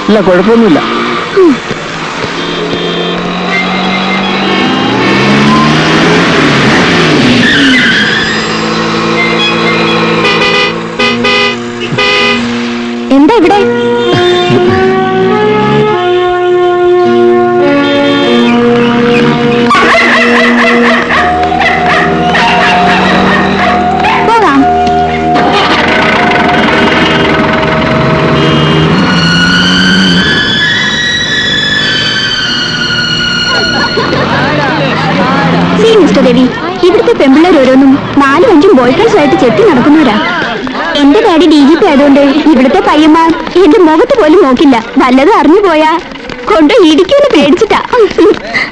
ഇല്ല, കുഴപ്പമൊന്നുമില്ല. എന്താ ഇവിടെ? പോകാം. മിസ്റ്റർ രവി, ഇവിടുത്തെ പെമ്പിള്ളേർ ഓരോന്നും 4-5 ബോയ് ഫ്രണ്ട്സ് ആയിട്ട് ചെത്തി നടക്കുന്നവരാ. എന്റെ ഡാഡി DGP ആയതുകൊണ്ട് ഇവിടുത്തെ പയ്യന്മാർ എന്റെ മുഖത്ത് പോലും നോക്കില്ല. വല്ലതും അറിഞ്ഞു പോയാ കൊണ്ട് ഇടിക്കുമെന്ന് പേടിച്ചിട്ടാ.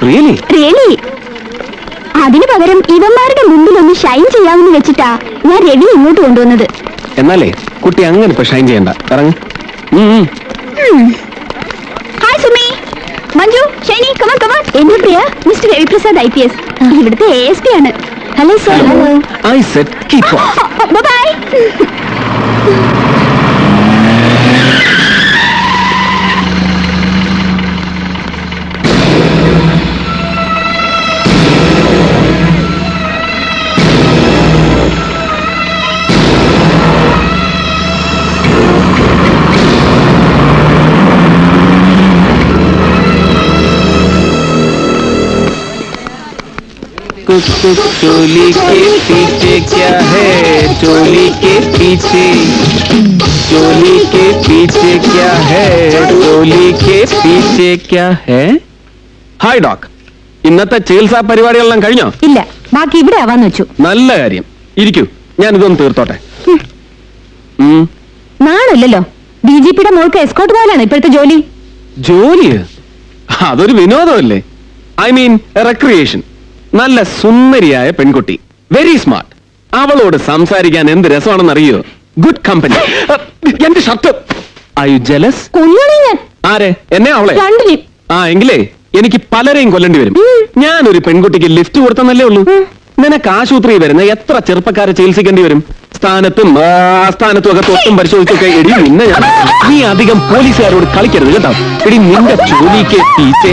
റിയലി. അതിനു പകരം ഇവന്മാരുടെ മുമ്പിൽ ഒന്ന് ഷൈൻ ചെയ്യാമെന്ന് വെച്ചിട്ടാ ഞാൻ രവി ഇങ്ങോട്ട് കൊണ്ടുവന്നത്. എന്നാലേ കുട്ടി അങ്ങനെ ഇപ്പൊ ഷൈൻ ചെയ്യണ്ട. Hi Sumi, Manju, Shiny, come on come on. എന്റെ പ്രിയ മിസ്റ്റർ രവിപ്രസാദ് IPS, ഇവിടുത്തെ ASP ആണ്. Hello sir. I said keep off. Bye. चोली के पीछे क्या है? चोली के पीछे, चोली के पीछे क्या है? चोली के पीछे क्या है? ഹായ് ഡോക്, ഇന്നത്തെ ചികിത്സാ പരിപാടികളെല്ലാം കഴിഞ്ഞോ? ഇല്ല, ബാക്കി ഇവിടെ ആവാന്ന് വെച്ചു. നല്ല കാര്യം, ഇരിക്കൂ, ഞാൻ ഇതൊന്ന് തീർത്തോട്ടെ. നാണല്ലോ, DGPയുടെ മോൾക്ക് എസ്കോർട്ട് പോലാണ് ഇപ്പോഴത്തെ ജോലി. ജോലി? അതൊരു വിനോദമല്ലേ? I mean recreation. നല്ല സുന്ദരിയായ പെൺകുട്ടി, വെരി സ്മാർട്ട്. അവളോട് സംസാരിക്കാൻ എന്ത് രസമാണെന്ന് അറിയോ? Good company. എന്റെ ഷർട്ട്. Are you jealous? ആരെ? എന്നെ? അവളെ? ആ, എങ്കിലേ എനിക്ക് പലരെയും കൊല്ലേണ്ടി വരും. ഞാനൊരു പെൺകുട്ടിക്ക് ലിഫ്റ്റ് കൊടുത്തെന്നല്ലേ ഉള്ളൂ. നിനക്ക് ആശുപത്രി വരുന്ന എത്ര ചെറുപ്പക്കാരെ ചികിത്സിക്കേണ്ടി വരും? സ്ഥാനത്തും ആസ്ഥാനത്തും ഒക്കെ തൊട്ടും പരിശോധിച്ചൊക്കെ. എടി നിന്നെ ഞാൻ, നീ അധികം പോലീസുകാരോട് കളിക്കരുത് കേട്ടോ. എടി നിന്റെ ജോലിക്ക് ടീച്ചേ.